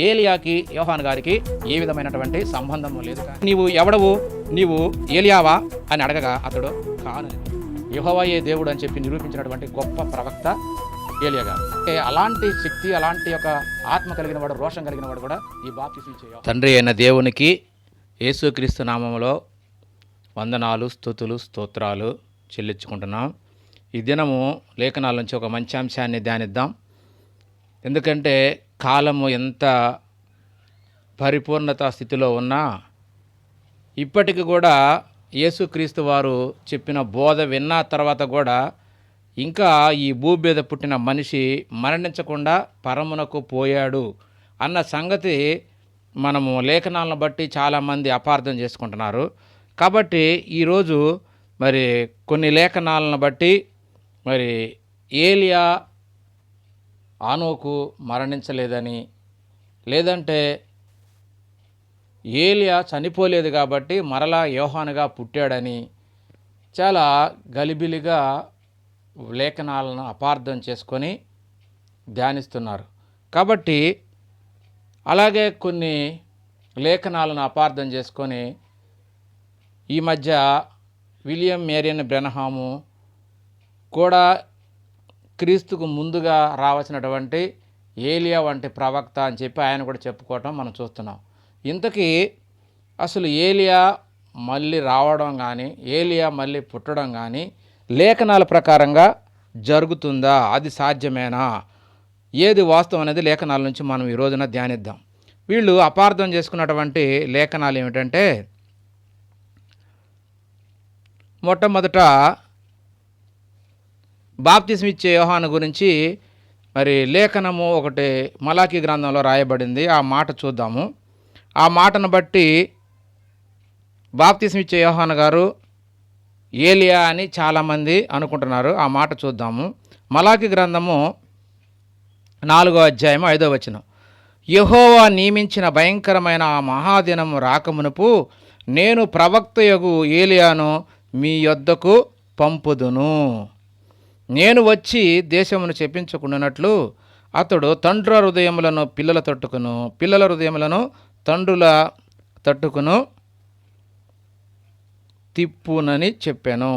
ఏలియాకి యోహాను గారికి ఏ విధమైనటువంటి సంబంధం లేదు. నీవు ఎవడవు, నీవు ఏలియావా అని అడగగా అతడు కాను, యెహోవాయే దేవుడు అని చెప్పి నిరూపించినటువంటి గొప్ప ప్రవక్త ఏలియా గారు. అలాంటి శక్తి, అలాంటి యొక్క ఆత్మ కలిగిన వాడు, రోషం కలిగిన వాడు కూడా ఈ బాప్తిస్మం ఇచ్చే తండ్రి అయిన దేవునికి యేసుక్రీస్తు నామములో వందనాలు, స్తుతులు, స్తోత్రాలు చెల్లించుకుంటున్నాం. ఈ దినము లేఖనాల నుంచి ఒక మంచి అంశాన్ని ధ్యానిద్దాం. ఎందుకంటే కాలము ఎంత పరిపూర్ణత స్థితిలో ఉన్నా ఇప్పటికి కూడా యేసుక్రీస్తు వారు చెప్పిన బోధ విన్న తర్వాత కూడా ఇంకా ఈ భూమి మీద పుట్టిన మనిషి మరణించకుండా పరమునకు పోయాడు అన్న సంగతి మనము లేఖనాలను బట్టి చాలామంది అపార్థం చేసుకుంటున్నారు. కాబట్టి ఈరోజు మరి కొన్ని లేఖనాలను బట్టి మరి ఏలియా ఆనోకు మరణించలేదని, లేదంటే ఏలియా చనిపోలేదు కాబట్టి మరలా యోహానుగా పుట్టాడని చాలా గలిబిలిగా లేఖనాలను అపార్థం చేసుకొని ధ్యానిస్తున్నారు. కాబట్టి అలాగే కొన్ని లేఖనాలను అపార్థం చేసుకొని ఈ మధ్య విలియం మేరియన్ బ్రెనహాము కూడా క్రీస్తుకు ముందుగా రావాల్సినటువంటి ఏలియా వంటి ప్రవక్త అని చెప్పి ఆయన కూడా చెప్పుకోవటం మనం చూస్తున్నాం. ఇంతకీ అసలు ఏలియా మళ్ళీ రావడం కానీ, ఏలియా మళ్ళీ పుట్టడం కానీ లేఖనాల ప్రకారంగా జరుగుతుందా, అది సాధ్యమేనా, ఏది వాస్తవం అనేది లేఖనాల నుంచి మనం ఈ రోజున ధ్యానిద్దాం. వీళ్ళు అపార్థం చేసుకున్నటువంటి లేఖనాలు ఏమిటంటే, మొట్టమొదట బాప్తిస్మం ఇచ్చే యోహాను గురించి మరి లేఖనము ఒకటి మలాకీ గ్రంథంలో రాయబడింది. ఆ మాట చూద్దాము. ఆ మాటను బట్టి బాప్తిస్మం ఇచ్చే యోహాను గారు ఏలియా అని చాలామంది అనుకుంటున్నారు. ఆ మాట చూద్దాము. మలాకీ గ్రంథము 4వ అధ్యాయము 5వ వచనం. యెహోవా నియమించిన భయంకరమైన ఆ మహాదినము రాకమునుపు నేను ప్రవక్తయగు ఏలియాను మీ యొద్దకు పంపుదును. నేను వచ్చి దేశమును చెప్పించుకున్నట్లు అతడు తండ్రుల హృదయములను పిల్లల తట్టుకును, పిల్లల హృదయములను తండ్రుల తట్టుకును తిప్పునని చెప్పాను.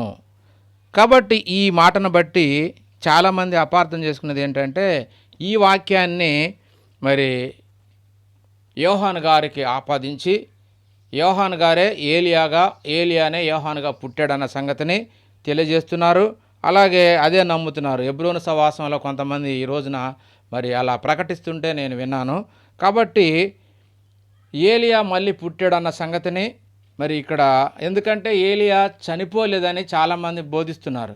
కాబట్టి ఈ మాటను బట్టి చాలామంది అపార్థం చేసుకున్నది ఏంటంటే, ఈ వాక్యాన్ని మరి యోహాను గారికి ఆపాదించి యోహాను గారే ఏలియానే యోహానుగా పుట్టాడన్న సంగతిని తెలియజేస్తున్నారు. అలాగే అదే నమ్ముతున్నారు. హెబ్రోను సహవాసంలో కొంతమంది ఈ రోజున మరి అలా ప్రకటిస్తుంటే నేను విన్నాను. కాబట్టి ఏలియా మళ్ళీ పుట్టాడన్న సంగతిని మరి ఇక్కడ, ఎందుకంటే ఏలియా చనిపోలేదని చాలామంది బోధిస్తున్నారు.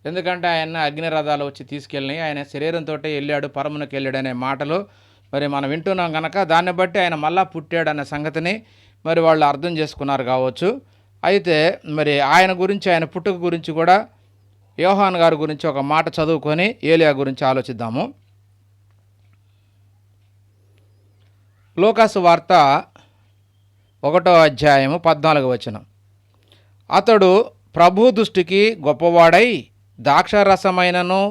ఎందుకంటే ఆయన అగ్నిరథాలు వచ్చి తీసుకెళ్ళినాయి, ఆయన శరీరంతో వెళ్ళాడు, పరమునకు వెళ్ళాడు అనే మాటలు మరి మనం వింటున్నాం కనుక దాన్ని బట్టి ఆయన మళ్ళా పుట్టాడన్న సంగతిని మరి వాళ్ళు అర్థం చేసుకున్నారు కావచ్చు. అయితే మరి ఆయన గురించి, ఆయన పుట్టుక గురించి కూడా యోహాను గారి గురించి ఒక మాట చదువుకొని ఏలియా గురించి ఆలోచిద్దాము. లూకాసు వార్త 1వ అధ్యాయము 14వ వచనం. అతడు ప్రభు దృష్టికి గొప్పవాడై ద్రాక్షారసమైనను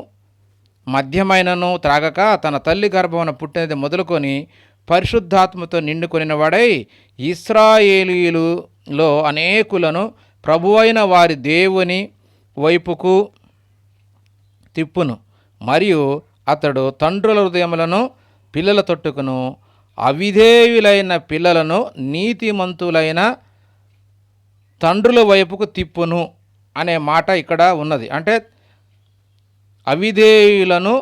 మద్యమైనను త్రాగక తన తల్లి గర్భమున పుట్టినది మొదలుకొని పరిశుద్ధాత్మతో నిండుకొనినవాడై ఇశ్రాయేలీయులలో అనేకులను ప్రభువైన వారి దేవుని వైపుకు తిప్పును. మరియు అతడు తండ్రుల హృదయములను పిల్లల తొట్టుకును, అవిధేయులైన పిల్లలను నీతిమంతులైన తండ్రుల వైపుకు తిప్పును అనే మాట ఇక్కడ ఉన్నది. అంటే అవిధేయులను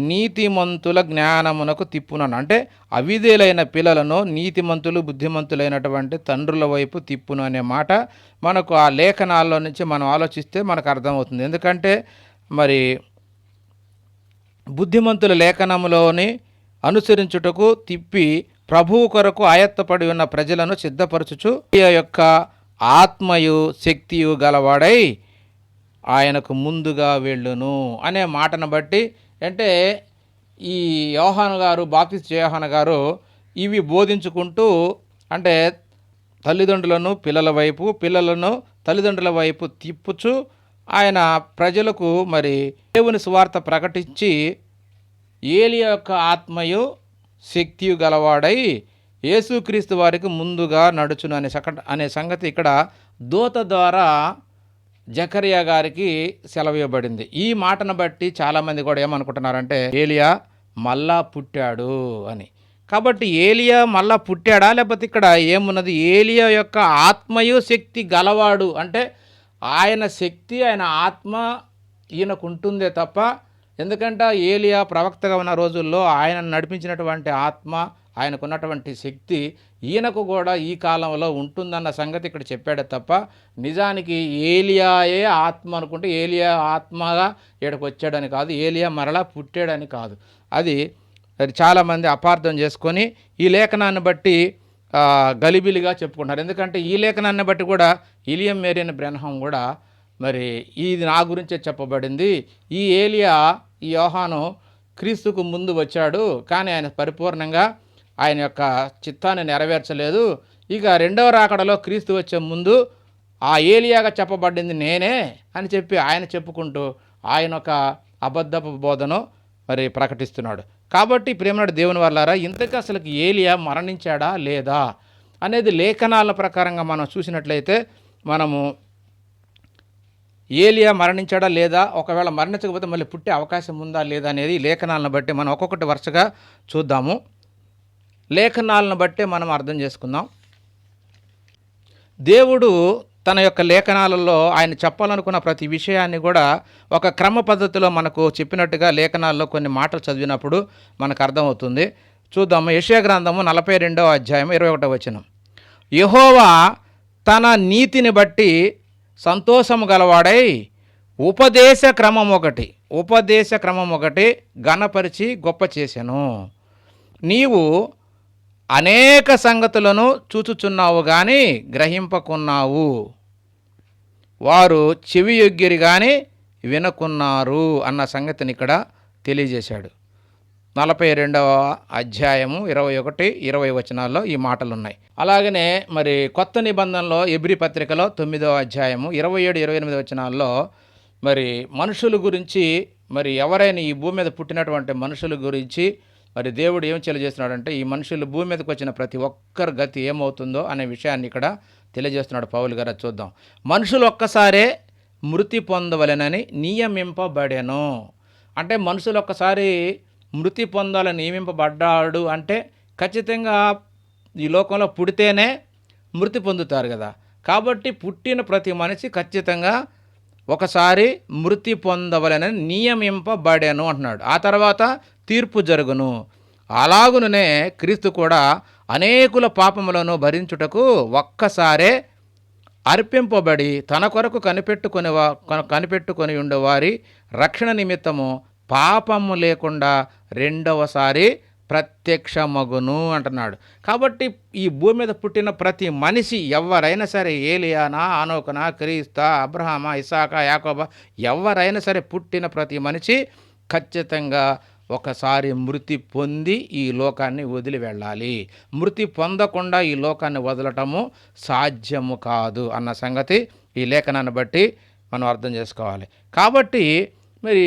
నీతిమంతుల జ్ఞానమునకు తిప్పునను, అంటే అవిధేయులైన పిల్లలను నీతిమంతులు, బుద్ధిమంతులైనటువంటి తండ్రుల వైపు తిప్పును అనే మాట మనకు ఆ లేఖనాల్లో నుంచి మనం ఆలోచిస్తే మనకు అర్థమవుతుంది. ఎందుకంటే మరి బుద్ధిమంతుల లేఖనములోని అనుసరించుటకు తిప్పి ప్రభువు కొరకు ఆయత్తపడి ఉన్న ప్రజలను సిద్ధపరచుచు ఈ యొక్క ఆత్మయు శక్తియు గలవాడై ఆయనకు ముందుగా వెళ్ళును అనే మాటను బట్టి, అంటే ఈ యోహాను గారు, బాప్తిస్మం యోహాను గారు ఇవి బోధించుకుంటూ, అంటే తల్లిదండ్రులను పిల్లల వైపు, పిల్లలను తల్లిదండ్రుల వైపు తిప్పుచు ఆయన ప్రజలకు మరి దేవుని సువార్త ప్రకటించి ఏలియా యొక్క ఆత్మయు శక్తియు గలవాడై యేసుక్రీస్తు వారికి ముందుగా నడుచును అనే సంగతి ఇక్కడ దూత ద్వారా జకరియా గారికి సెలవివ్వబడింది. ఈ మాటను బట్టి చాలామంది కూడా ఏమనుకుంటున్నారంటే ఏలియా మళ్ళా పుట్టాడు అని. కాబట్టి ఏలియా మళ్ళా పుట్టాడా, లేకపోతే ఇక్కడ ఏమున్నది, ఏలియా యొక్క ఆత్మయు శక్తి గలవాడు అంటే ఆయన శక్తి ఆయన ఆత్మ ఈయనకు ఉంటుందే తప్ప, ఎందుకంటే ఏలియా ప్రవక్తగా ఉన్న రోజుల్లో ఆయన నడిపించినటువంటి ఆత్మ ఆయనకున్నటువంటి శక్తి ఈయనకు కూడా ఈ కాలంలో ఉంటుందన్న సంగతి ఇక్కడ చెప్పాడే తప్ప, నిజానికి ఏలియాయే ఆత్మ అనుకుంటే ఏలియా ఆత్మగా ఇక్కడికి వచ్చాడని కాదు, ఏలియా మరలా పుట్టాడని కాదు. అది చాలామంది అపార్థం చేసుకొని ఈ లేఖనాన్ని బట్టి గలిబిలిగా చెప్పుకుంటున్నారు. ఎందుకంటే ఈ లేఖనాన్ని బట్టి కూడా విలియం మేరియన్ బ్రెన్హాం కూడా మరి ఇది నా గురించే చెప్పబడింది, ఈ ఏలియా ఈ యోహాను క్రీస్తుకు ముందు వచ్చాడు కానీ ఆయన పరిపూర్ణంగా ఆయన యొక్క చిత్తాన్ని నెరవేర్చలేదు, ఇక రెండవ రాకడలో క్రీస్తు వచ్చే ముందు ఆ ఏలియాగా చెప్పబడింది నేనే అని చెప్పి ఆయన చెప్పుకుంటూ ఆయన ఒక అబద్ధపు బోధను మరి ప్రకటిస్తున్నాడు. కాబట్టి ప్రేమనాడు దేవుని వాళ్ళారా, ఇంతకు అసలు ఏలియా మరణించాడా లేదా అనేది లేఖనాల ప్రకారంగా మనం చూసినట్లయితే మనము ఏలియా మరణించాడా లేదా, ఒకవేళ మరణించకపోతే మళ్ళీ పుట్టే అవకాశం ఉందా లేదా అనేది లేఖనాలను బట్టి మనం ఒక్కొక్కటి వరుసగా చూద్దాము. లేఖనాలను బట్టే మనం అర్థం చేసుకుందాం. దేవుడు తన యొక్క లేఖనాలలో ఆయన చెప్పాలనుకున్న ప్రతి విషయాన్ని కూడా ఒక క్రమ పద్ధతిలో మనకు చెప్పినట్టుగా లేఖనాల్లో కొన్ని మాటలు చదివినప్పుడు మనకు అర్థమవుతుంది. చూద్దాము. యెషయా గ్రంథము 42వ అధ్యాయం 21వ వచనం. యెహోవా తన నీతిని బట్టి సంతోషము గలవాడై ఉపదేశ క్రమం ఒకటి ఘనపరిచి గొప్ప చేసెను. నీవు అనేక సంగతులను చూచుచున్నావు కానీ గ్రహింపకున్నావు, వారు చెవి యొగ్గిరి కానీ వినకున్నారు అన్న సంగతిని ఇక్కడ తెలియజేశాడు. 42వ అధ్యాయము 21, 20 వచనాల్లో ఈ మాటలు ఉన్నాయి. అలాగనే మరి కొత్త నిబంధనలో ఎబ్రీ పత్రికలో 9వ అధ్యాయము 27, 28 వచనాల్లో మరి మనుషుల గురించి, మరి ఎవరైనా ఈ భూమి మీద పుట్టినటువంటి మనుషుల గురించి మరి దేవుడు ఏం తెలియజేస్తున్నాడంటే ఈ మనుషులు భూమి మీదకి వచ్చిన ప్రతి ఒక్కరి గతి ఏమవుతుందో అనే విషయాన్ని ఇక్కడ తెలియజేస్తున్నాడు పౌలు గారు. చూద్దాం. మనుషులు ఒక్కసారే మృతి పొందవలెనని నియమింపబడెను అంటే మనుషులు ఒక్కసారి మృతి పొందాలని నియమింపబడ్డాడు అంటే ఖచ్చితంగా ఈ లోకంలో పుడితేనే మృతి పొందుతారు కదా. కాబట్టి పుట్టిన ప్రతి మనిషి ఖచ్చితంగా ఒకసారి మృతి పొందవలెనని నియమింపబడెను అంటున్నాడు. ఆ తర్వాత తీర్పు జరుగును. అలాగుననే క్రీస్తు కూడా అనేకుల పాపములను భరించుటకు ఒక్కసారే అర్పింపబడి తన కొరకు కనిపెట్టుకొని ఉండేవారి రక్షణ నిమిత్తము పాపము లేకుండా రెండవసారి ప్రత్యక్షమగును అంటున్నాడు. కాబట్టి ఈ భూమి మీద పుట్టిన ప్రతి మనిషి ఎవరైనా సరే, ఏలియానా, ఆనోకనా, క్రీస్తా, అబ్రహామా, ఇసాకా, యాకోబా, ఎవరైనా సరే పుట్టిన ప్రతి మనిషి ఖచ్చితంగా ఒకసారి మృతి పొంది ఈ లోకాన్ని వదిలి వెళ్ళాలి. మృతి పొందకుండా ఈ లోకాన్ని వదలటము సాధ్యము కాదు అన్న సంగతి ఈ లేఖనాన్ని బట్టి మనం అర్థం చేసుకోవాలి. కాబట్టి మరి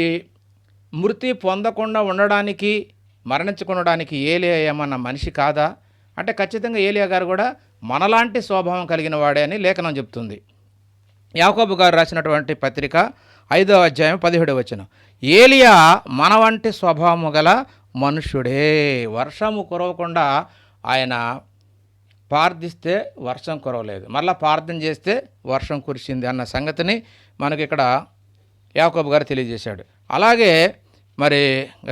మృతి పొందకుండా ఉండడానికి, మరణించకుండడానికి ఏలియా ఏమన్నా మనిషి కాదా అంటే ఖచ్చితంగా ఏలియా గారు కూడా మనలాంటి స్వభావం కలిగిన వాడే అని లేఖనం చెప్తుంది. యాకోబు గారు రాసినటువంటి పత్రిక 5వ అధ్యాయం 17వ వచనం. ఏలియా మన వంటి స్వభావము గల మనుష్యుడే. వర్షము కురవకుండా ఆయన ప్రార్థిస్తే వర్షం కురవలేదు, మళ్ళీ ప్రార్థన చేస్తే వర్షం కురిసింది అన్న సంగతిని మనకి ఇక్కడ యాకోబు గారు తెలియజేశాడు. అలాగే మరి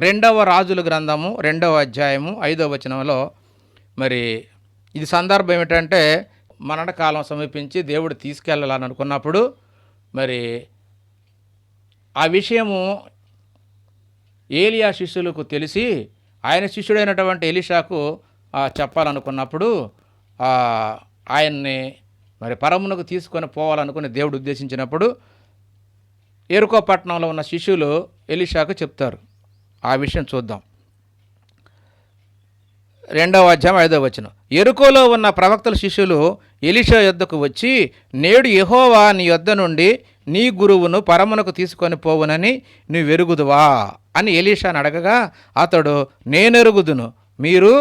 2వ రాజుల గ్రంథము 2వ అధ్యాయము 5వ వచనంలో మరి ఇది సందర్భం ఏమిటంటే మరణకాలం సమీపించి దేవుడు తీసుకెళ్ళాలని అనుకున్నప్పుడు మరి ఆ విషయము ఏలియా శిష్యులకు తెలిసి ఆయన శిష్యుడైనటువంటి ఎలీషాకు చెప్పాలనుకున్నప్పుడు ఆయన్ని మరి పరమునకు తీసుకొని పోవాలనుకుని దేవుడు ఉద్దేశించినప్పుడు ఎరుకో పట్టణంలో ఉన్న శిష్యులు ఎలీషాకు చెప్తారు. ఆ విషయం చూద్దాం. 2వ అధ్యాయం 5వ వచనం. ఎరుకోలో ఉన్న ప్రవక్తల శిష్యులు ఎలీషా యొద్దకు వచ్చి, నేడు యెహోవా నీ యొద్ద నుండి నీ గురువును పరమునకు తీసుకొని పోవునని నీవెరుగుదువా అని ఎలీషాను అడగగా అతడు, నేనెరుగుదును, మీరు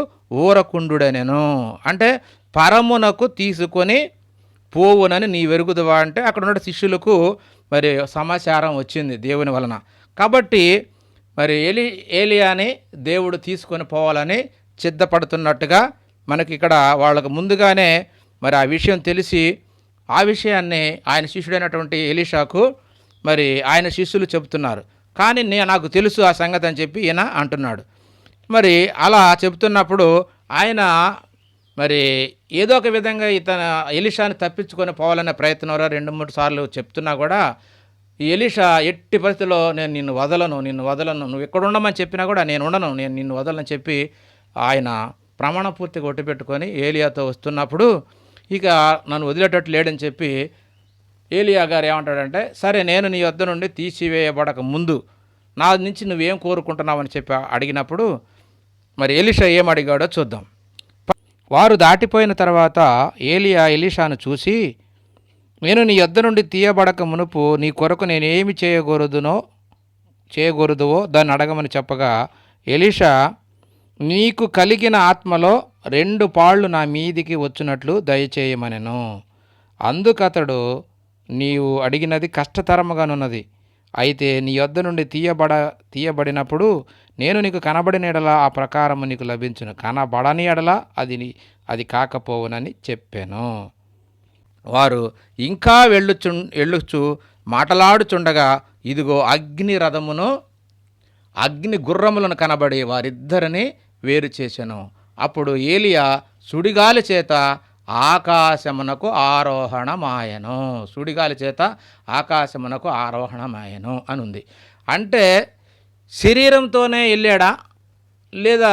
ఊరకుండుడనెను. అంటే పరమునకు తీసుకొని పోవునని నీ వెరుగుదువా అంటే అక్కడ ఉన్న శిష్యులకు మరి సమాచారం వచ్చింది దేవుని వలన. కాబట్టి మరి ఏలియాని దేవుడు తీసుకొని పోవాలని సిద్ధపడుతున్నట్టుగా మనకి ఇక్కడ వాళ్ళకు ముందుగానే మరి ఆ విషయం తెలిసి ఆ విషయాన్ని ఆయన శిష్యుడైనటువంటి ఎలీషాకు మరి ఆయన శిష్యులు చెబుతున్నారు. కానీ నాకు తెలుసు ఆ సంగతి అని చెప్పి ఈయన అంటున్నాడు. మరి అలా చెబుతున్నప్పుడు ఆయన మరి ఏదో ఒక విధంగా ఎలీషాని తప్పించుకొని పోవాలనే ప్రయత్నంలో 2-3 సార్లు చెప్తున్నా కూడా ఈ ఎలీషా ఎట్టి పరిస్థితిలో నేను నిన్ను వదలను, నువ్వు ఎక్కడ ఉండమని చెప్పినా కూడా నేను ఉండను, నేను నిన్ను వదలని చెప్పి ఆయన ప్రమాణ పూర్తిగా ఒట్టిపెట్టుకొని ఏలియాతో వస్తున్నప్పుడు ఇక నన్ను వదిలేటట్టు లేడని చెప్పి ఏలియా గారు ఏమంటాడంటే, సరే నేను నీ వద్ద నుండి తీసివేయబడక ముందు నా నుంచి నువ్వేం కోరుకుంటున్నావని చెప్పి అడిగినప్పుడు మరి ఎలీషా ఏం అడిగాడో చూద్దాం. వారు దాటిపోయిన తర్వాత ఏలియా ఎలీషాను చూసి, నేను నీ యొద్ద నుండి తీయబడక మునుపు నీ కొరకు నేనేమి చేయకూడదువో దాన్ని అడగమని చెప్పగా, ఎలీషా నీకు కలిగిన ఆత్మలో 2 పాళ్ళు నా మీదికి వచ్చినట్లు దయచేయమనెను. అందుకతడు, నీవు అడిగినది కష్టతరముగానున్నది. అయితే నీ యొద్ద నుండి తీయబడినప్పుడు నేను నీకు కనబడిన ఎడల ఆ ప్రకారము నీకు లభించును, కనబడని ఎడల అది కాకపోవునని చెప్పాను. వారు ఇంకా వెళ్ళుచు మాటలాడుచుండగా ఇదిగో అగ్ని రథమును అగ్ని గుర్రములను కనబడి వారిద్దరిని వేరు చేసెను. అప్పుడు ఏలియా సుడిగాలి చేత ఆకాశమునకు ఆరోహణమాయెను అని ఉంది. అంటే శరీరంతోనే వెళ్ళాడా, లేదా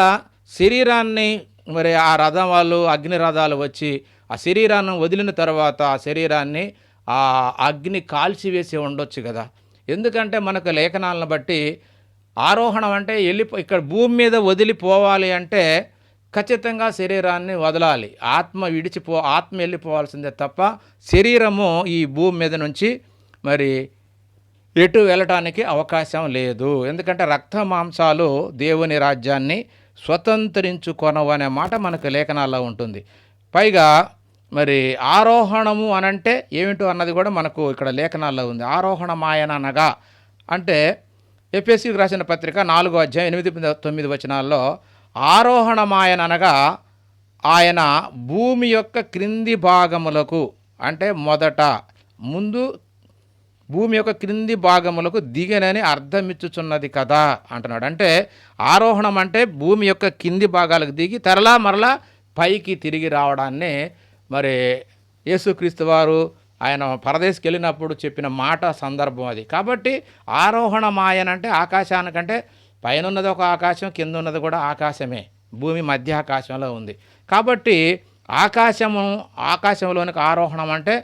శరీరాన్ని మరి ఆ రథం వాళ్ళు అగ్ని రథాలు వచ్చి ఆ శరీరాన్ని వదిలిన తర్వాత ఆ శరీరాన్ని ఆ అగ్ని కాల్చివేసి ఉండొచ్చు కదా. ఎందుకంటే మనకు లేఖనాలను బట్టి ఆరోహణం అంటే ఇక్కడ భూమి మీద వదిలిపోవాలి అంటే ఖచ్చితంగా శరీరాన్ని వదలాలి, ఆత్మ వెళ్ళిపోవాల్సిందే తప్ప శరీరము ఈ భూమి మీద నుంచి మరి ఎటు వెళ్ళటానికి అవకాశం లేదు. ఎందుకంటే రక్త మాంసాలు దేవుని రాజ్యాన్ని స్వతంత్రించుకొనవు అనే మాట మనకు లేఖనాల్లో ఉంటుంది. పైగా మరి ఆరోహణము అనంటే ఏమిటో అన్నది కూడా మనకు ఇక్కడ లేఖనాల్లో ఉంది. ఆరోహణమాయన అనగా అంటే ఎఫెసీయులకు రాసిన పత్రిక 4వ అధ్యాయం 8-9 వచనాల్లో ఆరోహణమాయన అనగా ఆయన భూమి యొక్క క్రింది భాగములకు అంటే ముందు భూమి యొక్క క్రింది భాగములకు దిగనని అర్థమిచ్చుచున్నది కదా అంటున్నాడు. అంటే ఆరోహణం అంటే భూమి యొక్క కింది భాగాలకు దిగి మరలా పైకి తిరిగి రావడాన్ని మరి యేసుక్రీస్తు వారు ఆయన పరదేశికి వెళ్ళినప్పుడు చెప్పిన మాట సందర్భం అది. కాబట్టి ఆరోహణమాయన అంటే ఆకాశానికంటే పైన ఉన్నది ఒక ఆకాశం, కింద ఉన్నది కూడా ఆకాశమే, భూమి మధ్య ఆకాశంలో ఉంది. కాబట్టి ఆకాశంలోనికి ఆరోహణం అంటే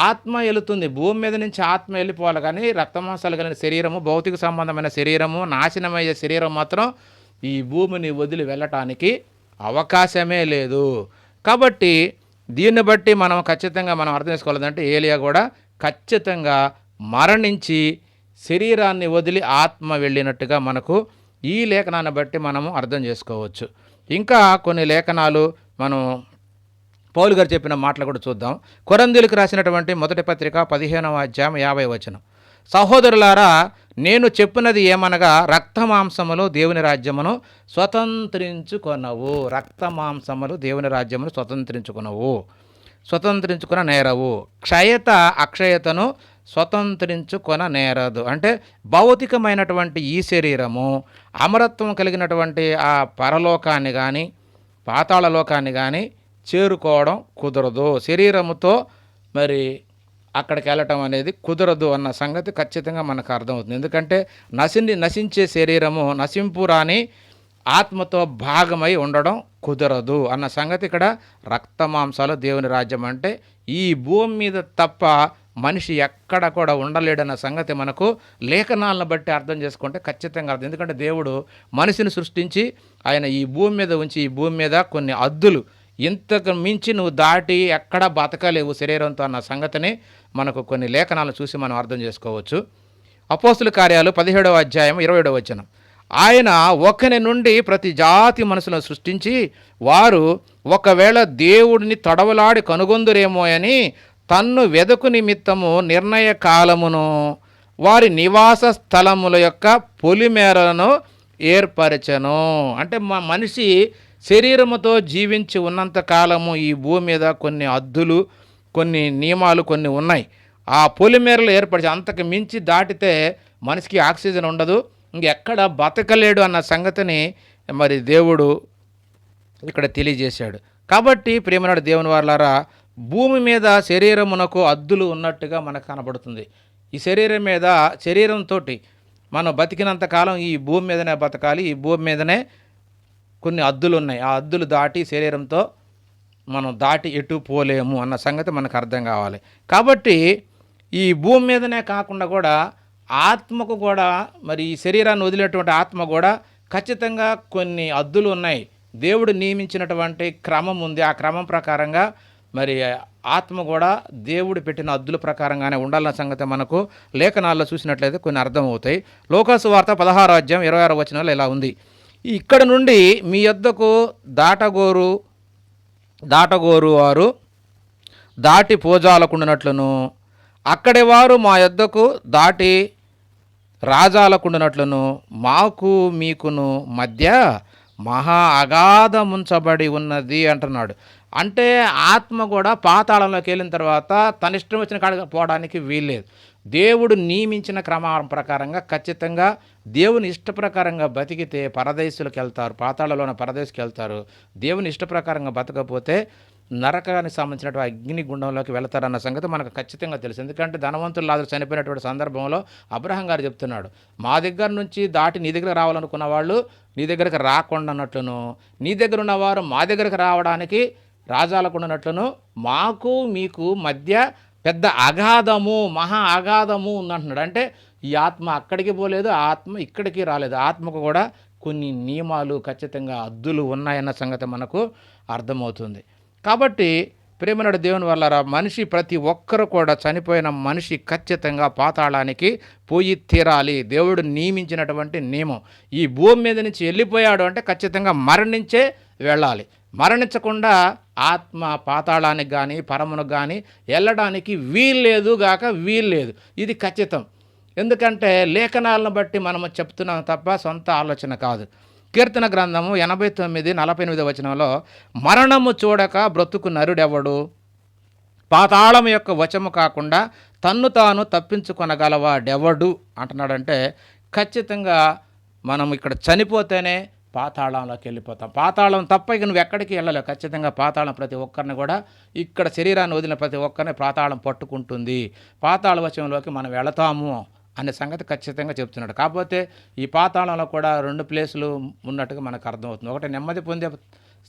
ఆత్మ వెళుతుంది, భూమి మీద నుంచి ఆత్మ వెళ్ళిపోవాలి. కానీ రక్తమాంసాలు కలిగిన శరీరము, భౌతిక సంబంధమైన శరీరము, నాశనమయ్యే శరీరం మాత్రం ఈ భూమిని వదిలి వెళ్ళటానికి అవకాశమే లేదు. కాబట్టి దీన్ని బట్టి ఖచ్చితంగా మనం అర్థం చేసుకోవాలంటే ఏలియా కూడా ఖచ్చితంగా మరణించి శరీరాన్ని వదిలి ఆత్మ వెళ్ళినట్టుగా మనకు ఈ లేఖనాన్ని బట్టి మనము అర్థం చేసుకోవచ్చు. ఇంకా కొన్ని లేఖనాలు మనం పౌలు గారు చెప్పిన మాటలు కూడా చూద్దాం. కొరింథీయులకు రాసినటువంటి మొదటి పత్రిక 15వ అధ్యాయం 50వ వచనం, సహోదరులారా నేను చెప్పినది ఏమనగా రక్తమాంసములు దేవుని రాజ్యమును స్వతంత్రించుకొనవు. రక్తమాంసములు దేవుని రాజ్యమును స్వతంత్రించుకొన నేరవు. క్షయత అక్షయతను స్వతంత్రించుకొన నేరదు. అంటే భౌతికమైనటువంటి ఈ శరీరము అమరత్వం కలిగినటువంటి ఆ పరలోకాన్ని కానీ పాతాళ లోకాన్ని కానీ చేరుకోవడం కుదరదు. శరీరముతో మరి అక్కడికి వెళ్ళటం అనేది కుదరదు అన్న సంగతి ఖచ్చితంగా మనకు అర్థమవుతుంది. ఎందుకంటే నశించే శరీరము నశింపురాని ఆత్మతో భాగమై ఉండడం కుదరదు అన్న సంగతి ఇక్కడ రక్తమాంసాలు దేవుని రాజ్యం అంటే ఈ భూమి మీద తప్ప మనిషి ఎక్కడ కూడా ఉండలేడన్న సంగతి మనకు లేఖనాలను బట్టి అర్థం చేసుకుంటే ఖచ్చితంగా అర్థం. ఎందుకంటే దేవుడు మనిషిని సృష్టించి ఆయన ఈ భూమి మీద ఉంచి ఈ భూమి మీద కొన్ని అద్దులు ఇంతకు మించి నువ్వు దాటి ఎక్కడా బతకలేవు శరీరంతో అన్న సంగతిని మనకు కొన్ని లేఖనాలను చూసి మనం అర్థం చేసుకోవచ్చు. అపోస్తుల కార్యాలు 17వ అధ్యాయం 27వ వచనం, ఆయన ఒకని నుండి ప్రతి జాతి మనసులను సృష్టించి వారు ఒకవేళ దేవుడిని తొడవలాడి కనుగొందురేమో అని తన్ను వెదకు నిమిత్తము నిర్ణయ కాలమును వారి నివాస స్థలముల యొక్క పొలిమేరలను ఏర్పరచను. అంటే మనిషి శరీరముతో జీవించి ఉన్నంత కాలము ఈ భూమి మీద కొన్ని హద్దులు, కొన్ని నియమాలు కొన్ని ఉన్నాయి. ఆ పొలిమేరలు ఏర్పరిచి అంతకు మించి దాటితే మనిషికి ఆక్సిజన్ ఉండదు, ఇంకెక్కడ బతకలేడు అన్న సంగతిని మరి దేవుడు ఇక్కడ తెలియజేశాడు. కాబట్టి ప్రియమైన దేవుని వారలారా, భూమి మీద శరీరమునకు హద్దులు ఉన్నట్టుగా మనకు కనబడుతుంది. ఈ శరీరం మీద శరీరంతో మనం బతికినంత కాలం ఈ భూమి మీదనే బతకాలి, ఈ భూమి మీదనే కొన్ని హద్దులు ఉన్నాయి. ఆ హద్దులు దాటి శరీరంతో మనం దాటి ఎటు పోలేము అన్న సంగతి మనకు అర్థం కావాలి. కాబట్టి ఈ భూమి మీదనే కాకుండా కూడా ఆత్మకు కూడా, మరి ఈ శరీరాన్ని వదిలేటువంటి ఆత్మ కూడా ఖచ్చితంగా కొన్ని హద్దులు ఉన్నాయి. దేవుడు నియమించినటువంటి క్రమం ఉంది. ఆ క్రమం ప్రకారంగా మరి ఆత్మ కూడా దేవుడు పెట్టిన హద్దుల ప్రకారంగానే ఉండాలన్న సంగతి మనకు లేఖనాల్లో చూసినట్లయితే కొన్ని అర్థమవుతాయి. లోకాసు వార్త 16వ అధ్యాయం 26వ వచనంలో ఇలా ఉంది, ఇక్కడ నుండి మీ యొద్దకు దాటగోరు వారు దాటి పోజాలకుండానట్లును, అక్కడి వారు మా యొద్దకు దాటి రాజాలకుండానట్లును మాకు మీకును మధ్య మహా అగాధముంచబడి ఉన్నది అంటున్నాడు. అంటే ఆత్మ కూడా పాతాళంలోకి వెళ్ళిన తర్వాత తన ఇష్టం వచ్చిన కాడికి పోవడానికి వీల్లేదు. దేవుడు నియమించిన క్రమం ప్రకారంగా ఖచ్చితంగా దేవుని ఇష్ట ప్రకారంగా బతికితే పరదేశులకు వెళ్తారు, పాతాళంలోని పరదేశుకి వెళ్తారు. దేవుని ఇష్ట ప్రకారంగా బతకపోతే నరకానికి సంబంధించినటువంటి అగ్ని గుండంలోకి వెళతారన్న సంగతి మనకు ఖచ్చితంగా తెలుసు. ఎందుకంటే ధనవంతులు లాజరు చనిపోయినటువంటి సందర్భంలో అబ్రహాం గారు చెప్తున్నాడు, మా దగ్గర నుంచి దాటి నీ దగ్గర రావాలనుకున్న వాళ్ళు నీ దగ్గరకు రాకుండా అన్నట్లును, నీ దగ్గర ఉన్నవారు మా దగ్గరకు రావడానికి రాజాలకు ఉన్నట్లును మాకు మీకు మధ్య పెద్ద అగాధము, మహా అగాధము ఉందంటున్నాడు. అంటే ఈ ఆత్మ అక్కడికి పోలేదు, ఆత్మ ఇక్కడికి రాలేదు. ఆత్మకు కూడా కొన్ని నియమాలు, ఖచ్చితంగా హద్దులు ఉన్నాయన్న సంగతి మనకు అర్థమవుతుంది. కాబట్టి ప్రేమనుడు దేవుని వల్ల మనిషి ప్రతి ఒక్కరు కూడా, చనిపోయిన మనిషి ఖచ్చితంగా పాతాళానికి పోయి తీరాలి. దేవుడు నియమించినటువంటి నియమం. ఈ భూమి మీద నుంచి వెళ్ళిపోయాడు అంటే ఖచ్చితంగా మరణించే వెళ్ళాలి. మరణించకుండా ఆత్మ పాతాళానికి కానీ పరమునకు కానీ వెళ్ళడానికి వీల్లేదు గాక వీల్లేదు. ఇది ఖచ్చితం. ఎందుకంటే లేఖనాలను బట్టి మనము చెప్తున్నాం తప్ప సొంత ఆలోచన కాదు. కీర్తన గ్రంథము 89:48 వచనంలో, మరణము చూడక బ్రతుకు నరుడెవడు, పాతాళం యొక్క వశము కాకుండా తన్ను తాను తప్పించుకొనగలవాడెవడు అంటున్నాడంటే ఖచ్చితంగా మనం ఇక్కడ చనిపోతేనే పాతాళంలోకి వెళ్ళిపోతాం. పాతాళం తప్ప ఇక నువ్వు ఎక్కడికి వెళ్ళలేవు. ఖచ్చితంగా పాతాళం ప్రతి ఒక్కరిని కూడా, ఇక్కడ శరీరాన్ని వదిలిన ప్రతి ఒక్కరిని పాతాళం పట్టుకుంటుంది. పాతాళ వశంలోకి మనం వెళతాము అనే సంగతి ఖచ్చితంగా చెప్తున్నాడు. కాకపోతే ఈ పాతాళంలో కూడా 2 ప్లేసులు ఉన్నట్టుగా మనకు అర్థమవుతుంది. ఒకటి నెమ్మది పొందే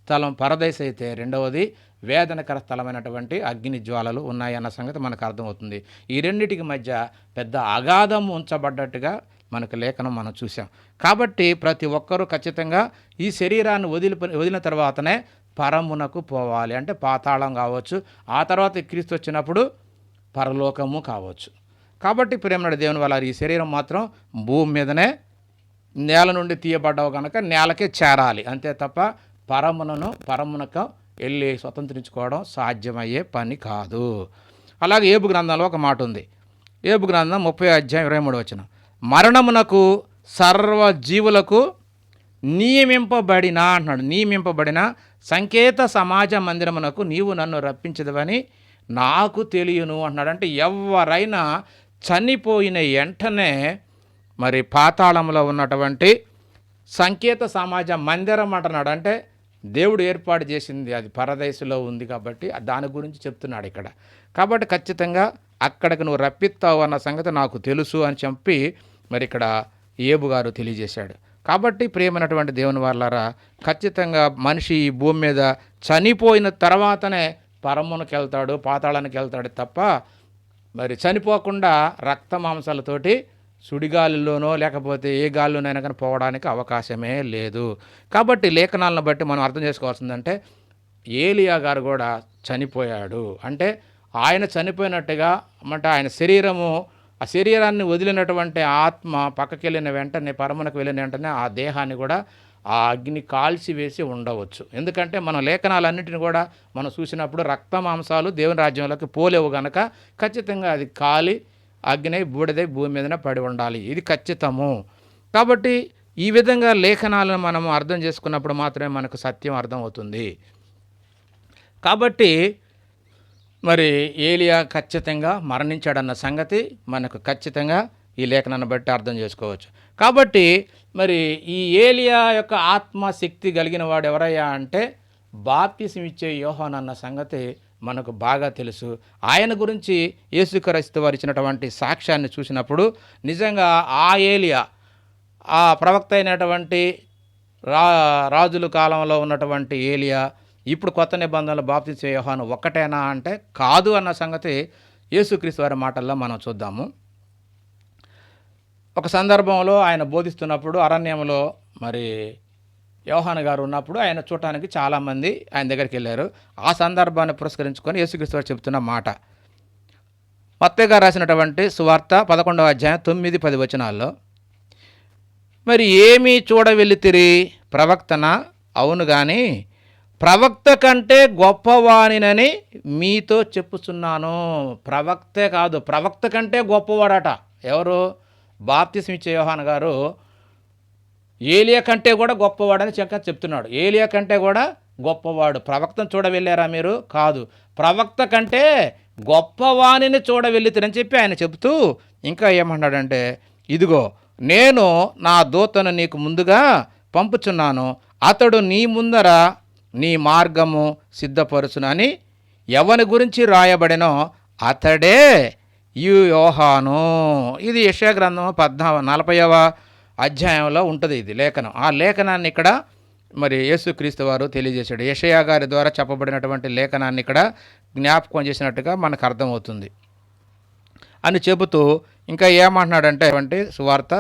స్థలం పరదేశ్ అయితే, రెండవది వేదనకర స్థలమైనటువంటి అగ్ని జ్వాలలు ఉన్నాయన్న సంగతి మనకు అర్థమవుతుంది. ఈ రెండింటికి మధ్య పెద్ద అగాధం ఉంచబడ్డట్టుగా మనకు లేఖనం మనం చూసాం. కాబట్టి ప్రతి ఒక్కరూ ఖచ్చితంగా ఈ శరీరాన్ని వదిలిన తర్వాతనే పరమునకు పోవాలి. అంటే పాతాళం కావచ్చు, ఆ తర్వాత క్రీస్తు వచ్చినప్పుడు పరలోకము కావచ్చు. కాబట్టి ప్రేమనుడు దేవుని వల్ల ఈ శరీరం మాత్రం భూమి మీదనే నేల నుండి తీయబడ్డవు కనుక నేలకే చేరాలి, అంతే తప్ప పరమునకు వెళ్ళి స్వతంత్రించుకోవడం సాధ్యమయ్యే పని కాదు. అలాగే ఏబు గ్రంథంలో ఒక మాట ఉంది. ఏబు గ్రంథం 30:23 వచనం, మరణమునకు సర్వజీవులకు నియమింపబడిన అంటున్నాడు, నియమింపబడిన సంకేత సమాజ మందిరమునకు నీవు నన్ను రప్పించదవని నాకు తెలియను అంటున్నాడు. అంటే ఎవరైనా చనిపోయిన వెంటనే మరి పాతాళంలో ఉన్నటువంటి సంకేత సమాజ మందిరం అంటున్నాడు. అంటే దేవుడు ఏర్పాటు చేసింది, అది పరదేశంలో ఉంది కాబట్టి దాని గురించి చెప్తున్నాడు ఇక్కడ. కాబట్టి ఖచ్చితంగా అక్కడికి నువ్వు రప్పిస్తావు అన్న సంగతి నాకు తెలుసు అని చెప్పి మరి ఇక్కడ ఏబు గారు తెలియజేశాడు. కాబట్టి ప్రియమైనటువంటి దేవుని వాళ్ళారా, ఖచ్చితంగా మనిషి ఈ భూమి మీద చనిపోయిన తర్వాతనే పరమునికి వెళ్తాడు, పాతాళానికి వెళ్తాడు తప్ప మరి చనిపోకుండా రక్త మాంసాలతోటి సుడిగాలిలోనో లేకపోతే ఏ గాలిలోనైనా కానీ పోవడానికి అవకాశమే లేదు. కాబట్టి లేఖనాలను బట్టి మనం అర్థం చేసుకోవాల్సిందంటే ఏలియా గారు కూడా చనిపోయాడు. అంటే ఆయన చనిపోయినట్టుగా, అంటే ఆయన శరీరము ఆ శరీరాన్ని వదిలినటువంటి ఆత్మ పక్కకి వెళ్ళిన వెంటనే, పరమునకు వెళ్ళిన వెంటనే ఆ దేహాన్ని కూడా ఆ అగ్ని కాల్చివేసి ఉండవచ్చు. ఎందుకంటే మనం లేఖనాలన్నింటిని కూడా మనం చూసినప్పుడు రక్త మాంసాలు దేవుని రాజ్యంలోకి పోలేవు గనక ఖచ్చితంగా అది కాలి అగ్ని బూడిదై భూమి మీదనే పడి ఉండాలి, ఇది ఖచ్చితము. కాబట్టి ఈ విధంగా లేఖనాలను మనం అర్థం చేసుకున్నప్పుడు మాత్రమే మనకు సత్యం అర్థమవుతుంది. కాబట్టి మరి ఏలియా ఖచ్చితంగా మరణించాడన్న సంగతి మనకు ఖచ్చితంగా ఈ లేఖనాన్ని బట్టి అర్థం చేసుకోవచ్చు. కాబట్టి మరి ఈ ఏలియా యొక్క ఆత్మశక్తి కలిగిన వాడు ఎవరయ్యా అంటే బాప్తిసం ఇచ్చే యోహాను అన్న సంగతి మనకు బాగా తెలుసు. ఆయన గురించి యేసుక్రీస్తు వారు ఇచ్చినటువంటి సాక్ష్యాన్ని చూసినప్పుడు నిజంగా ఆ ఏలియా, ఆ ప్రవక్త అయినటువంటి రాజుల కాలంలో ఉన్నటువంటి ఏలియా, ఇప్పుడు కొత్త నిబంధనలు బాప్తిసం యోహాను ఒక్కటేనా అంటే కాదు అన్న సంగతి యేసుక్రీస్తు వారి మాటల్లో మనం చూద్దాము. ఒక సందర్భంలో ఆయన బోధిస్తున్నప్పుడు అరణ్యంలో మరి యోహాను గారు ఉన్నప్పుడు ఆయన చూడటానికి చాలామంది ఆయన దగ్గరికి వెళ్ళారు. ఆ సందర్భాన్ని పురస్కరించుకొని యేసుక్రీస్తు వారు చెప్తున్న మాట మత్తయి గారు రాసినటువంటి సువార్త 11వ అధ్యాయం 9-10 వచనాల్లో, మరి ఏమీ చూడవెళ్ళితిరి, ప్రవక్తన? అవును గాని ప్రవక్త కంటే గొప్పవానినని మీతో చెప్పుచున్నాను. ప్రవక్తే కాదు, ప్రవక్త కంటే గొప్పవాడట. ఎవరు? బాప్తిసం ఇచ్చే యోహాను గారు ఏలియా కంటే కూడా గొప్పవాడని చెప్తున్నాడు. ఏలియా కంటే కూడా గొప్పవాడు. ప్రవక్తను చూడవెళ్ళారా మీరు? కాదు, ప్రవక్త కంటే గొప్పవాణిని చూడవెళ్ళితేనని చెప్పి ఆయన చెబుతూ ఇంకా ఏమన్నాడంటే, ఇదిగో నేను నా దూతను నీకు ముందుగా పంపుచున్నాను, అతడు నీ ముందర నీ మార్గము సిద్ధపరుచునని ఎవని గురించి రాయబడినో అతడే ఈ యోహాను. ఇది యెషయా గ్రంథం 40వ అధ్యాయంలో ఉంటుంది ఇది లేఖనం. ఆ లేఖనాన్ని ఇక్కడ మరి యేసుక్రీస్తు వారు తెలియజేశాడు. యెషయా గారి ద్వారా చెప్పబడినటువంటి లేఖనాన్ని ఇక్కడ జ్ఞాపకం చేసినట్టుగా మనకు అర్థమవుతుంది అని చెబుతూ ఇంకా ఏమంటున్నాడంటే సువార్త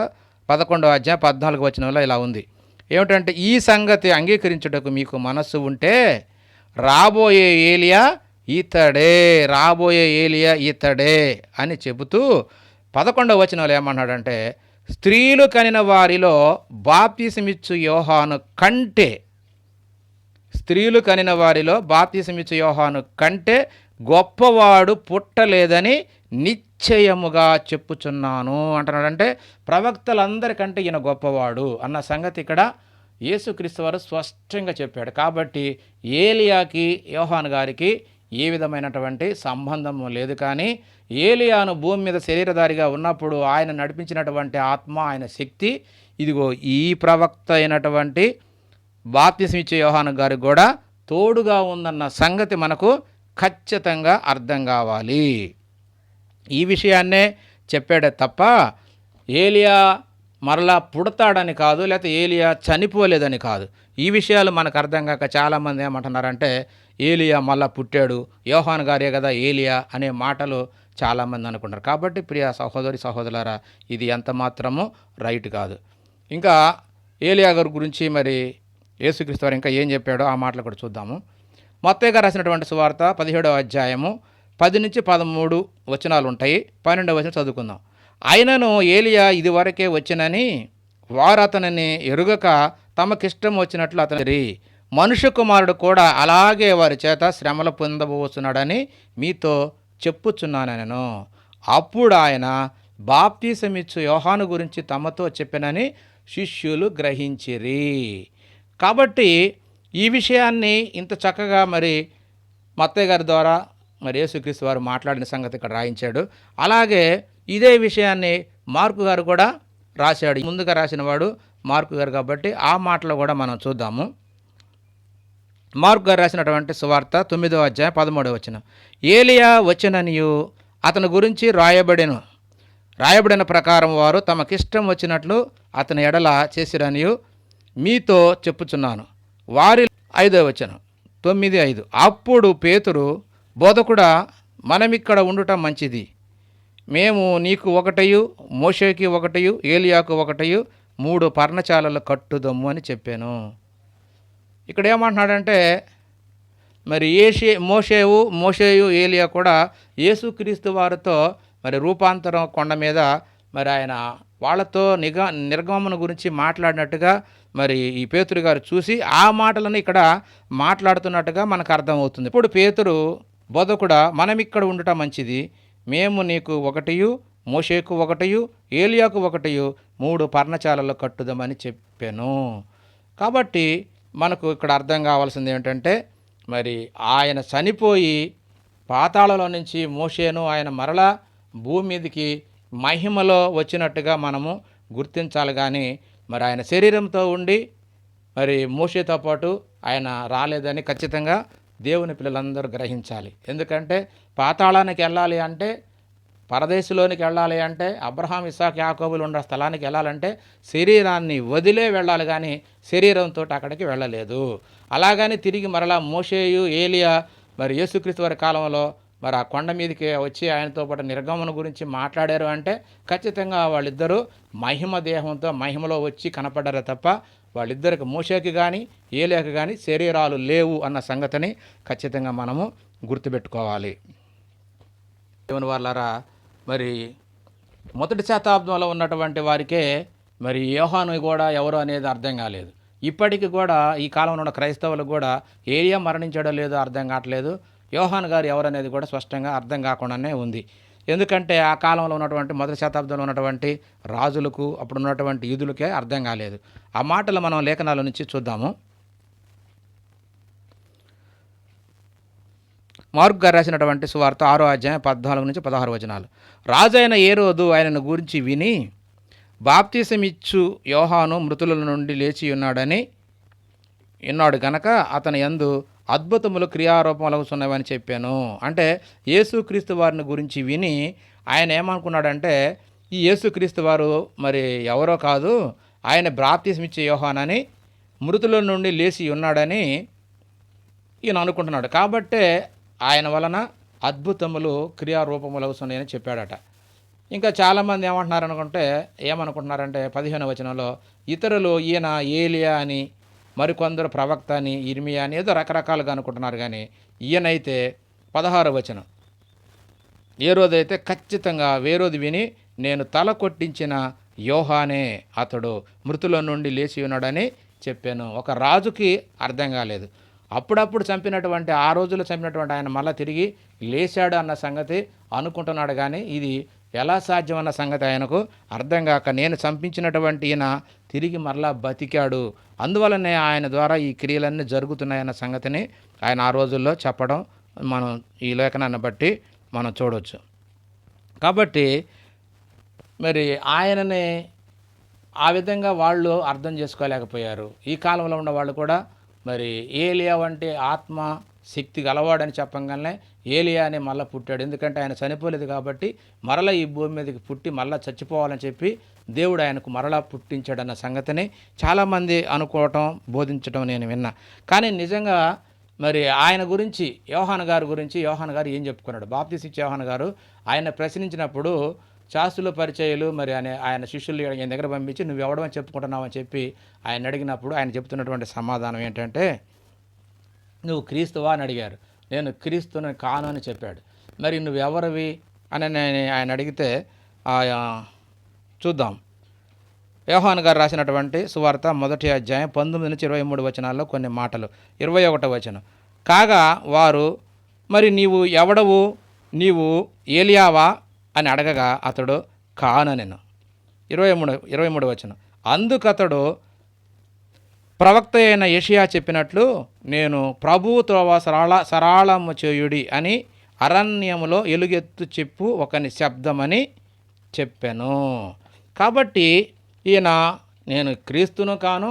11వ అధ్యాయం 14 వచనంలో ఇలా ఉంది. ఏమిటంటే, ఈ సంగతి అంగీకరించుటకు మీకు మనస్సు ఉంటే రాబోయే ఏలియా ఇతడే, రాబోయే ఏలియా ఇతడే అని చెబుతూ 11వ వచనంలో ఏమన్నాడంటే, స్త్రీలు కనిన వారిలో బాప్తిసమిచ్చు యోహాను కంటే, స్త్రీలు కనిన వారిలో బాప్తిసమిచ్చు యోహాను కంటే గొప్పవాడు పుట్టలేదని నిశ్చయముగా చెప్పుచున్నాను అంటున్నాడంటే ప్రవక్తలందరికంటే ఈయన గొప్పవాడు అన్న సంగతి ఇక్కడ యేసుక్రీస్తు వారు స్పష్టంగా చెప్పాడు. కాబట్టి ఏలియాకి యోహాను గారికి ఏ విధమైనటువంటి సంబంధం లేదు. కానీ ఏలియాను భూమి మీద శరీరధారిగా ఉన్నప్పుడు ఆయన నడిపించినటువంటి ఆత్మ, ఆయన శక్తి ఇదిగో ఈ ప్రవక్త అయినటువంటి బాప్తిసం ఇచ్చే యోహాను గారికి కూడా తోడుగా ఉందన్న సంగతి మనకు ఖచ్చితంగా అర్థం కావాలి. ఈ విషయాన్నే చెప్పాడే తప్ప ఏలియా మరలా పుడతాడని కాదు, లేకపోతే ఏలియా చనిపోలేదని కాదు. ఈ విషయాలు మనకు అర్థం కాక చాలామంది ఏమంటున్నారంటే ఏలియా మళ్ళా పుట్టాడు, యోహాను గారే కదా ఏలియా అనే మాటలు చాలామంది అనుకుంటారు. కాబట్టి ప్రియ సహోదరి సహోదరులారా, ఇది ఎంత మాత్రము రైట్ కాదు. ఇంకా ఏలియా గారి గురించి మరి యేసుక్రీస్తు వారు ఇంకా ఏం చెప్పాడో ఆ మాటలు కూడా చూద్దాము. మత్తయి గారు రాసినటువంటి సువార్త 17వ అధ్యాయము 10-13 వచనాలు ఉంటాయి. 12వ వచనం చదువుకుందాం. అయినను ఏలియా ఇదివరకే వచ్చినని వారు అతనిని ఎరుగక తమకిష్టం వచ్చినట్లు అతని, మనుష్య కుమారుడు కూడా అలాగే వారి చేత శ్రమలు పొందబోతున్నాడని మీతో చెప్పుచున్నానెను. అప్పుడు ఆయన బాప్తిసమిచ్చు యోహాను గురించి తమతో చెప్పినని శిష్యులు గ్రహించిరి. కాబట్టి ఈ విషయాన్ని ఇంత చక్కగా మరి మత్తయి గారి ద్వారా మరి యేసుక్రీస్తు వారు మాట్లాడిన సంగతి ఇక్కడ రాయించాడు. అలాగే ఇదే విషయాన్ని మార్కు గారు కూడా రాశాడు. ముందుగా రాసిన వాడు మార్కు గారు కాబట్టి ఆ మాటలు కూడా మనం చూద్దాము. మార్కు గారు రాసినటువంటి సువార్త 9వ అధ్యాయం 13వ వచనం. ఏలియా వచ్చెననియు అతని గురించి రాయబడిన ప్రకారం వారు తమకిష్టం వచ్చినట్లు అతని ఎడల చేసిరనియు మీతో చెప్పుచున్నాను. వారి 5వ వచనం 9:5. అప్పుడు పేతురు, బోధకుడా, మనమిక్కడ ఉండుట మంచిది. మేము నీకు ఒకటయు, మోషేకి ఒకటయు, ఏలియాకు ఒకటయు 3 పర్ణశాలలు కట్టుదమ్ము అని చెప్పాను. ఇక్కడ ఏమంటున్నాడంటే మరి మోషేయు ఏలియా కూడా యేసుక్రీస్తు వారితో మరి రూపాంతరం కొండ మీద మరి ఆయన వాళ్ళతో నిర్గమన గురించి మాట్లాడినట్టుగా మరి ఈ పేతురు గారు చూసి ఆ మాటలను ఇక్కడ మాట్లాడుతున్నట్టుగా మనకు అర్థమవుతుంది. ఇప్పుడు పేతురు, బోధకుడా, మనం ఇక్కడ ఉండటం మంచిది, మేము నీకు ఒకటియు, మోషేకు ఒకటియు, ఏలియాకు ఒకటియు 3 పర్ణశాలలు కట్టుదామని చెప్పాను. కాబట్టి మనకు ఇక్కడ అర్థం కావాల్సింది ఏంటంటే, మరి ఆయన చనిపోయి పాతాళంలో నుంచి మోషేను ఆయన మరలా భూమి మీదకి మహిమలో వచ్చినట్టుగా మనము గుర్తించాలి. కానీ మరి ఆయన శరీరంతో ఉండి మరి మోషేతో పాటు ఆయన రాలేదని ఖచ్చితంగా దేవుని పిల్లలందరూ గ్రహించాలి. ఎందుకంటే పాతాళానికి వెళ్ళాలి అంటే, పరదేశంలోనికి వెళ్ళాలి అంటే, అబ్రహాం, ఇస్సాకు, యాకోబులు ఉన్న స్థలానికి వెళ్ళాలంటే శరీరాన్ని వదిలే వెళ్ళాలి, కానీ శరీరంతో అక్కడికి వెళ్ళలేదు. అలాగని తిరిగి మరలా మోషేయు, ఏలియా మరి యేసుక్రీస్తు వారి కాలంలో మరి ఆ కొండ మీదకి వచ్చి ఆయనతో పాటు నిర్గమన గురించి మాట్లాడారు అంటే ఖచ్చితంగా వాళ్ళిద్దరూ మహిమ దేహంతో మహిమలో వచ్చి కనపడ్డారే తప్ప వాళ్ళిద్దరికి, మోషేకి కానీ ఏలియాకి కానీ శరీరాలు లేవు అన్న సంగతిని ఖచ్చితంగా మనము గుర్తుపెట్టుకోవాలి. దేవుని వాళ్ళారా, మరి మొదటి శతాబ్దంలో ఉన్నటువంటి వారికే మరి యోహాను కూడా ఎవరు అనేది అర్థం కాలేదు. ఇప్పటికి కూడా ఈ కాలంలో ఉన్న క్రైస్తవులకు కూడా ఏలియా మరణించడో లేదో అర్థం కావట్లేదు, యోహాను గారు ఎవరనేది కూడా స్పష్టంగా అర్థం కాకుండానే ఉంది. ఎందుకంటే ఆ కాలంలో ఉన్నటువంటి మొదటి శతాబ్దంలో ఉన్నటువంటి రాజులకు, అప్పుడు ఉన్నటువంటి యూదులకే అర్థం కాలేదు. ఆ మాటలు మనం లేఖనాల నుంచి చూద్దాము. మార్కు గారు రాసినటువంటి సువార్త 6వ అధ్యాయం 14 నుంచి 16 వచనాలు. రాజైన హేరోదు ఆయనను గురించి విని, బాప్తిసమిచ్చు యోహాను మృతుల నుండి లేచి ఉన్నాడు గనక అతని యందు అద్భుతములు క్రియారూపములగుచున్నవని చెప్పాను. అంటే యేసుక్రీస్తు వారిని గురించి విని ఆయన ఏమనుకున్నాడంటే, ఈ యేసుక్రీస్తు వారు మరి ఎవరో కాదు, ఆయన బాప్తిసమిచ్చే యోహానని, మృతుల నుండి లేచి ఉన్నాడని ఈయన అనుకుంటున్నాడు. కాబట్టే ఆయన వలన అద్భుతములు క్రియారూపములవుతున్నాయని చెప్పాడట. ఇంకా చాలామంది ఏమనుకుంటున్నారంటే 15వ వచనంలో ఇతరులు ఈయన ఏలియా అని, మరికొందరు ప్రవక్త అని, ఇర్మియా అని ఏదో రకరకాలుగా అనుకుంటున్నారు. కానీ ఈయనైతే 16వ వచనం, హేరోదైతే ఖచ్చితంగా వేరోది విని, నేను తల కొట్టించిన యోహానే అతడు, మృతుల నుండి లేచి ఉన్నాడని చెప్పాను. ఒక రాజుకి అర్థం కాలేదు. అప్పుడప్పుడు చంపినటువంటి, ఆ రోజుల్లో చంపినటువంటి ఆయన మళ్ళీ తిరిగి లేచాడు అన్న సంగతి అనుకుంటున్నాడు. కానీ ఇది ఎలా సాధ్యం అన్న సంగతి ఆయనకు అర్థం కాక, నేను చంపించినటువంటి ఈయన తిరిగి మరలా బతికాడు, అందువలనే ఆయన ద్వారా ఈ క్రియలన్నీ జరుగుతున్నాయన్న సంగతిని ఆయన ఆ రోజుల్లో చెప్పడం మనం ఈ లేఖనాన్ని బట్టి మనం చూడవచ్చు. కాబట్టి మరి ఆయనని ఆ విధంగా వాళ్ళు అర్థం చేసుకోలేకపోయారు. ఈ కాలంలో ఉన్న వాళ్ళు కూడా మరి ఏలియా వంటి ఆత్మ శక్తి గలవాడని చెప్పంగానే ఏలియా అని మళ్ళీ పుట్టాడు. ఎందుకంటే ఆయన చనిపోలేదు కాబట్టి మరలా ఈ భూమి మీదకి పుట్టి మళ్ళీ చచ్చిపోవాలని చెప్పి దేవుడు ఆయనకు మరలా పుట్టించాడన్న సంగతిని చాలామంది అనుకోవటం, బోధించడం నేను విన్నా. కానీ నిజంగా మరి ఆయన గురించి, యోహాను గారు ఏం చెప్పుకున్నాడు? బాప్తిస్మిచ్చే యోహాను గారు ఆయన ప్రశ్నించినప్పుడు శాస్త్రులు, పరిచయులు మరి ఆయన శిష్యులు ఆయన దగ్గర పంపించి, నువ్వు ఎవడమని చెప్పుకుంటున్నావు అని చెప్పి ఆయన అడిగినప్పుడు ఆయన చెప్తున్నటువంటి సమాధానం ఏంటంటే, నువ్వు క్రీస్తువా అని అడిగారు. నేను క్రీస్తుని కాను అని చెప్పాడు. మరి నువ్వెవరివి అని ఆయన అడిగితే చూద్దాం. యోహాను గారు రాసినటువంటి సువార్త 1వ అధ్యాయం 19 నుంచి 23 వచనాల్లో కొన్ని మాటలు. 21వ వచనం, కాగా వారు, మరి నీవు ఎవడవు, నీవు ఏలియావా అని అడగగా అతడు కాననెను. 23 వచనం, అందుకతడు ప్రవక్త అయిన యెషయా చెప్పినట్లు, నేను ప్రభువు త్రోవ సరళము చేయుడి అని అరణ్యములో ఎలుగెత్తు చెప్పు ఒకని శబ్దమని చెప్పాను. కాబట్టి ఈయన నేను క్రీస్తును కాను,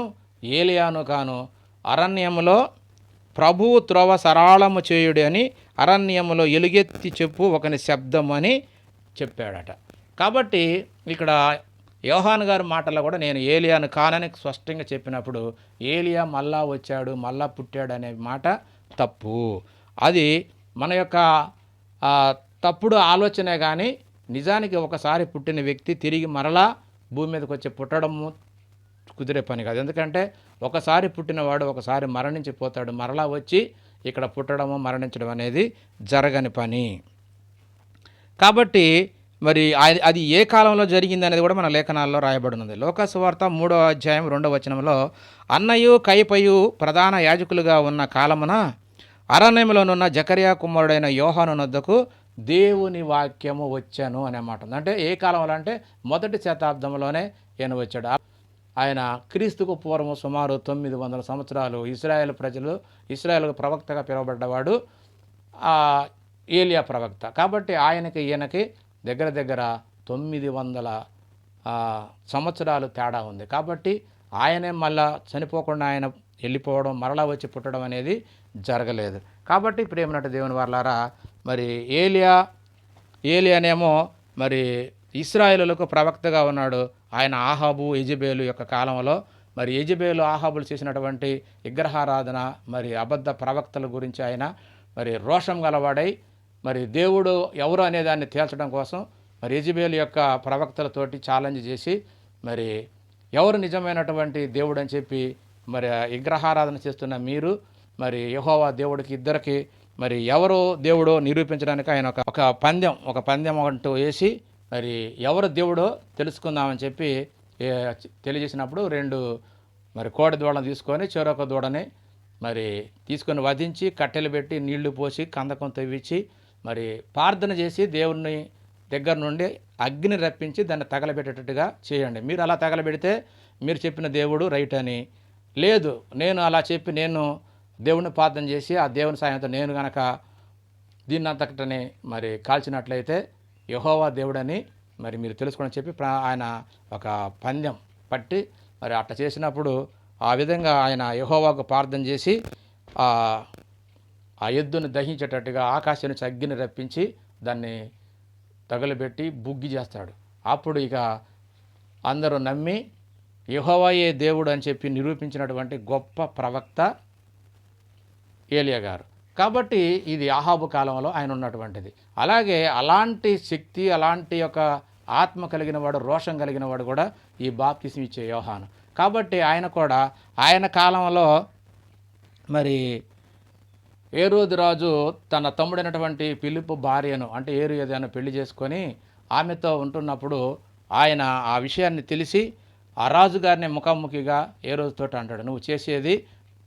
ఏలియాను కాను, అరణ్యములో ప్రభువు త్రోవ సరళము చేయుడి అని అరణ్యములో ఎలుగెత్తి చెప్పు ఒకని శబ్దం అని చెప్పాడట. కాబట్టి ఇక్కడ యోహాను గారి మాటల్లో కూడా నేను ఏలియాను కానని స్పష్టంగా చెప్పినప్పుడు ఏలియా మళ్ళా వచ్చాడు, మళ్ళా పుట్టాడు అనే మాట తప్పు. అది మన యొక్క తప్పుడు ఆలోచనే. కానీ నిజానికి ఒకసారి పుట్టిన వ్యక్తి తిరిగి మరలా భూమి మీదకి వచ్చి పుట్టడము కుదిరే పని కాదు. ఎందుకంటే ఒకసారి పుట్టినవాడు ఒకసారి మరణించిపోతాడు, మరలా వచ్చి ఇక్కడ పుట్టడము, మరణించడం అనేది జరగని పని. కాబట్టి మరి అది ఏ కాలంలో జరిగింది అనేది కూడా మన లేఖనాల్లో రాయబడినది. లోకాసువార్త 3వ అధ్యాయం 2వ వచనంలో, అన్నయు కయపయు ప్రధాన యాజకులుగా ఉన్న కాలమున అరణ్యములోనున్న జకర్యా కుమారుడైన యోహాను నొద్దకు దేవుని వాక్యము వచ్చాను అనే మాట ఉంది. అంటే ఏ కాలంలో అంటే మొదటి శతాబ్దంలోనే ఈయన వచ్చాడు. ఆయన క్రీస్తుకు పూర్వం సుమారు 900 సంవత్సరాలు ఇశ్రాయేలు ప్రవక్తగా పిలువబడ్డవాడు ఏలియా ప్రవక్త. కాబట్టి ఈయనకి దగ్గర దగ్గర 900 సంవత్సరాలు తేడా ఉంది. కాబట్టి ఆయనే మళ్ళా చనిపోకుండా ఆయన వెళ్ళిపోవడం, మరలా వచ్చి పుట్టడం అనేది జరగలేదు. కాబట్టి ప్రేమనట దేవుని వారలారా, మరి ఏలియానేమో మరి ఇశ్రాయేలులకు ప్రవక్తగా ఉన్నాడు. ఆయన ఆహాబు యెజెబెలు యొక్క కాలంలో మరి యెజెబెలు ఆహాబులు చేసినటువంటి విగ్రహారాధన మరి అబద్ధ ప్రవక్తల గురించి ఆయన మరి రోషం గలవాడై మరి దేవుడు ఎవరు అనే దాన్ని తేల్చడం కోసం మరి యెజెబెలు యొక్క ప్రవక్తలతోటి ఛాలెంజ్ చేసి మరి ఎవరు నిజమైనటువంటి దేవుడు అని చెప్పి మరి విగ్రహారాధన చేస్తున్న మీరు మరి యెహోవా దేవుడికి ఇద్దరికి మరి ఎవరు దేవుడో నిరూపించడానికి ఆయన ఒక పందెం అంటూ వేసి మరి ఎవరు దేవుడో తెలుసుకుందామని చెప్పి తెలియజేసినప్పుడు 2 మరి కోడి దూడను తీసుకొని చెరొక దూడని మరి తీసుకొని వధించి కట్టెలు పెట్టి నీళ్లు పోసి కందకం తవ్వించి మరి ప్రార్థన చేసి దేవుని దగ్గర నుండి అగ్ని రప్పించి దాన్ని తగలబెట్టేటట్టుగా చేయండి. మీరు అలా తగలబెడితే మీరు చెప్పిన దేవుడు రైట్ అని. లేదు, నేను అలా చెప్పి నేను దేవుని ప్రార్థన చేసి ఆ దేవుని సాయంతో నేను గనక దీన్నంతటని మరి కాల్చినట్లయితే యెహోవా దేవుడని మరి మీరు తెలుసుకోవడం చెప్పి ఆయన ఒక పందెం పట్టి మరి అట్లా చేసినప్పుడు ఆ విధంగా ఆయన యెహోవాకు ప్రార్థన చేసి ఆ ఎద్దును దహించేటట్టుగా ఆకాశం నుంచి అగ్గిని రప్పించి దాన్ని తగలబెట్టి బుగ్గి చేస్తాడు. అప్పుడు ఇక అందరూ నమ్మి యెహోవాయే దేవుడు అని చెప్పి నిరూపించినటువంటి గొప్ప ప్రవక్త ఏలియా గారు. కాబట్టి ఇది ఆహాబు కాలంలో ఆయన ఉన్నటువంటిది. అలాగే అలాంటి శక్తి, అలాంటి యొక్క ఆత్మ కలిగిన వాడు, రోషం కలిగిన వాడు కూడా ఈ బాప్తిసం ఇచ్చే యోహాను. కాబట్టి ఆయన కూడా ఆయన కాలంలో మరి ఏరోదు రాజు తన తమ్ముడైనటువంటి ఫిలిప్పు భార్యను అంటే ఏరుయదను పెళ్లి చేసుకొని ఆమెతో ఉంటున్నప్పుడు ఆయన ఆ విషయాన్ని తెలిసి ఆ రాజుగారిని ముఖాముఖిగా ఏరోదుతో అంటాడు, నువ్వు చేసేది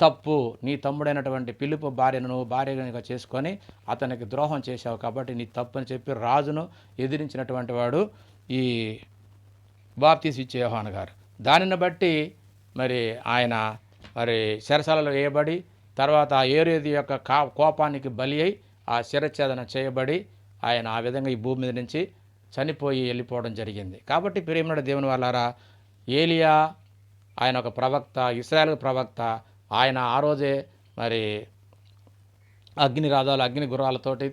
తప్పు, నీ తమ్ముడైనటువంటి ఫిలిప్పు భార్యను నువ్వు భార్యగా చేసుకొని అతనికి ద్రోహం చేశావు కాబట్టి నీ తప్పు అని చెప్పి రాజును ఎదిరించినటువంటి వాడు ఈ బాప్తీసు ఇచ్చే యోహాను గారు. దానిని బట్టి మరి ఆయన మరి చెరసాలలో వేయబడి తర్వాత ఆ ఏరేది యొక్క కోపానికి బలి అయి ఆ శిరచ్ఛేదన చేయబడి ఆయన ఆ విధంగా ఈ భూమి మీద నుంచి చనిపోయి వెళ్ళిపోవడం జరిగింది. కాబట్టి ప్రియమైన దేవుని వాళ్ళారా, ఏలియా ఆయన ఒక ప్రవక్త, ఇశ్రాయేలు ప్రవక్త. ఆయన ఆ రోజే మరి అగ్ని గుర్రాలతోటి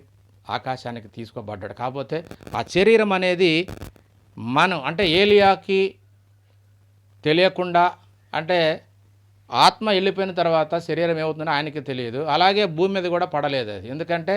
ఆకాశానికి తీసుకోబడ్డాడు. కాకపోతే ఆ శరీరం అనేది మనం అంటే ఏలియాకి తెలియకుండా అంటే ఆత్మ వెళ్ళిపోయిన తర్వాత శరీరం ఏమవుతుందో ఆయనకి తెలియదు. అలాగే భూమి మీద కూడా పడలేదు అది. ఎందుకంటే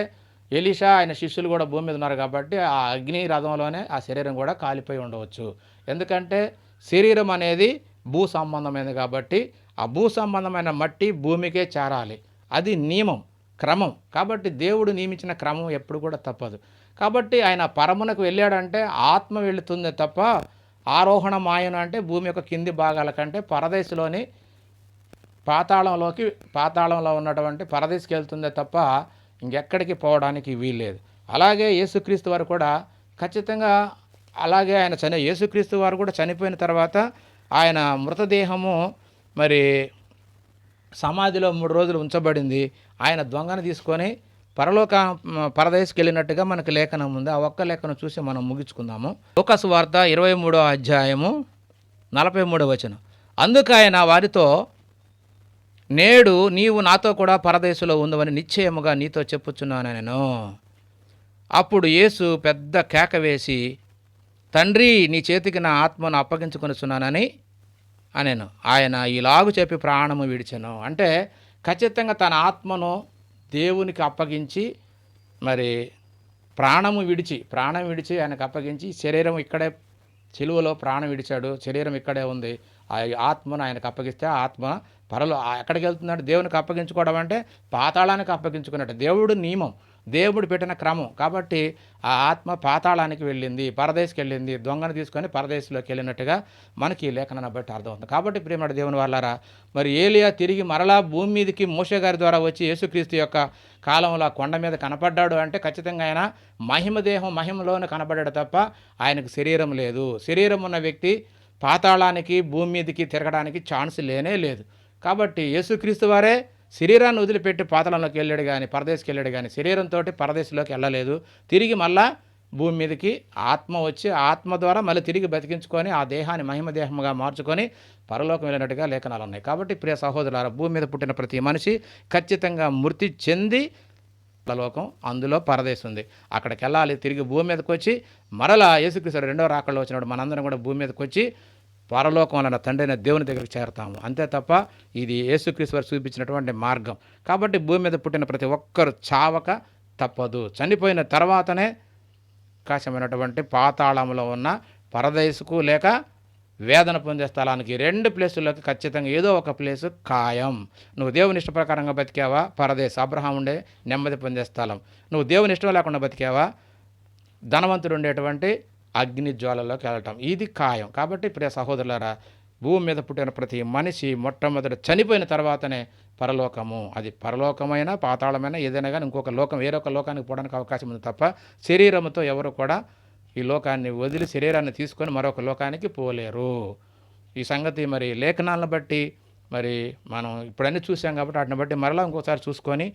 ఎలీషా ఆయన శిష్యులు కూడా భూమి మీద ఉన్నారు కాబట్టి ఆ అగ్ని రథంలోనే ఆ శరీరం కూడా కాలిపోయి ఉండవచ్చు. ఎందుకంటే శరీరం అనేది భూ సంబంధమైనది కాబట్టి ఆ భూ సంబంధమైన మట్టి భూమికే చేరాలి. అది నియమం, క్రమం. కాబట్టి దేవుడు నియమించిన క్రమం ఎప్పుడు కూడా తప్పదు. కాబట్టి ఆయన పరమునకు వెళ్ళాడంటే ఆత్మ వెళుతుంది తప్ప ఆరోహణ మాయన అంటే భూమి యొక్క కింది భాగాల కంటే పరదేశంలోని పాతాళంలో ఉన్నటువంటి పరదేశికి వెళ్తుందే తప్ప ఇంకెక్కడికి పోవడానికి వీల్లేదు. అలాగే యేసుక్రీస్తు వారు కూడా ఖచ్చితంగా అలాగే ఆయన యేసుక్రీస్తు వారు కూడా చనిపోయిన తర్వాత ఆయన మృతదేహము మరి సమాధిలో 3 రోజులు ఉంచబడింది. ఆయన దొంగను తీసుకొని పరదేశికి వెళ్ళినట్టుగా మనకు లేఖనం ఉంది. ఆ ఒక్క లేఖనం చూసి మనం ముగించుకుందాము. లూకాసు వార్త 23వ అధ్యాయము 43వ వచనం. అందుకు ఆయన వారితో, నేడు నీవు నాతో కూడా పరదేశంలో ఉందవని నిశ్చయముగా నీతో చెప్పుచున్నాను నేను. అప్పుడు యేసు పెద్ద కేక వేసి, తండ్రి, నీ చేతికి నా ఆత్మను అప్పగించుకొనుచున్నానని అనేను. ఆయన ఇలాగు చెప్పి ప్రాణము విడిచెను. అంటే ఖచ్చితంగా తన ఆత్మను దేవునికి అప్పగించి మరి ప్రాణం విడిచి ఆయనకు అప్పగించి శరీరం ఇక్కడే సిలువలో ప్రాణం విడిచాడు, శరీరం ఇక్కడే ఉంది. ఆ ఆత్మను ఆయనకు అప్పగిస్తే ఆ ఆత్మ ఎక్కడికి వెళ్తున్నాడు? దేవునికి అప్పగించుకోవడం అంటే పాతాళానికి అప్పగించుకున్నట్టు. దేవుడు నియమం, దేవుడు పెట్టిన క్రమం. కాబట్టి ఆ ఆత్మ పాతాళానికి వెళ్ళింది, పరదేశికి వెళ్ళింది, దొంగను తీసుకొని పరదేశంలోకి వెళ్ళినట్టుగా మనకి ఈ లేఖనాన్ని బట్టి అర్థమవుతుంది. కాబట్టి ప్రియమైన దేవుని వాళ్ళారా, మరి ఏలియా తిరిగి మరలా భూమి మీదకి మోషే గారి ద్వారా వచ్చి యేసుక్రీస్తు యొక్క కాలంలో కొండ మీద కనపడ్డాడు అంటే ఖచ్చితంగా ఆయన మహిమదేహం మహిమలోనే కనబడ్డాడు తప్ప ఆయనకు శరీరం లేదు. శరీరం ఉన్న వ్యక్తి పాతాళానికి భూమి మీదకి తిరగడానికి ఛాన్స్ లేనే లేదు. కాబట్టి యేసుక్రీస్తు వారే శరీరాన్ని వదిలిపెట్టి పాతాళంలోకి వెళ్ళాడు కానీ, పరదేశికి వెళ్ళాడు కానీ, శరీరంతో పరదేశంలోకి వెళ్ళలేదు. తిరిగి మళ్ళా భూమి మీదకి ఆత్మ వచ్చి ఆత్మ ద్వారా మళ్ళీ తిరిగి బతికించుకొని ఆ దేహాన్ని మహిమ దేహముగా మార్చుకొని పరలోకం వెళ్ళినట్టుగా లేఖనాలు ఉన్నాయి. కాబట్టి ప్రియ సహోదరులారా, భూమి మీద పుట్టిన ప్రతి మనిషి ఖచ్చితంగా మృతి చెంది పరలోకం, అందులో పరదేశం ఉంది, అక్కడికి వెళ్ళాలి. తిరిగి భూమి మీదకి వచ్చి మరలా యేసుక్రీస్తు రెండో రాకడలో వచ్చినప్పుడు మనందరం కూడా భూమి మీదకి వచ్చి పరలోకం అన్న తండ్రి అయిన దేవుని దగ్గరికి చేరుతాము. అంతే తప్ప ఇది యేసుక్రీస్తు వారు చూపించినటువంటి మార్గం. కాబట్టి భూమి మీద పుట్టిన ప్రతి ఒక్కరు చావక తప్పదు. చనిపోయిన తర్వాతనే ఆకాశమైనటువంటి పాతాళంలో ఉన్న పరదేశకు లేక వేదన పొందే స్థలానికి, రెండు ప్లేసుల్లోకి ఖచ్చితంగా ఏదో ఒక ప్లేసు ఖాయం. నువ్వు దేవుని ఇష్ట ప్రకారంగా బతికావా, పరదేశం అబ్రహాం ఉండే నెమ్మది పొందే స్థలం. నువ్వు దేవుని ఇష్టం లేకుండా బతికావా, ధనవంతుడు ఉండేటువంటి అగ్ని జ్వాలలోకి వెళ్ళటం, ఇది ఖాయం. కాబట్టి ప్రియ సహోదరులారా, భూమి మీద పుట్టిన ప్రతి మనిషి మొట్టమొదట చనిపోయిన తర్వాతనే పరలోకము. అది పరలోకమైనా పాతాళమైనా ఏదైనా కానీ ఇంకొక లోకం, వేరొక లోకానికి పోవడానికి అవకాశం ఉంది తప్ప శరీరంతో ఎవరు కూడా ఈ లోకాన్ని వదిలి శరీరాన్ని తీసుకొని మరొక లోకానికి పోలేరు. ఈ సంగతి మరి లేఖనాలను బట్టి మరి మనం ఇప్పుడన్నీ చూసాం కాబట్టి వాటిని బట్టి మరలా ఇంకోసారి చూసుకొని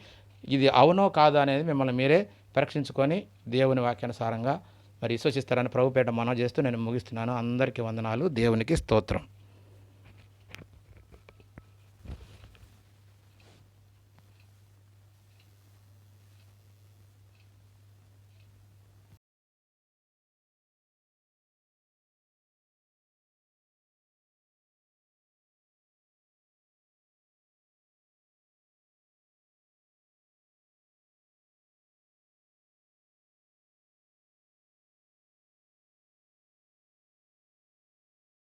ఇది అవునో కాదో అనేది మిమ్మల్ని మీరే పరీక్షించుకొని దేవుని వాక్యానుసారంగా మరి విశ్వసిస్తారని ప్రభుపేట మనం చేస్తూ నేను ముగిస్తున్నాను. అందరికీ వందనాలు. దేవునికి స్తోత్రం.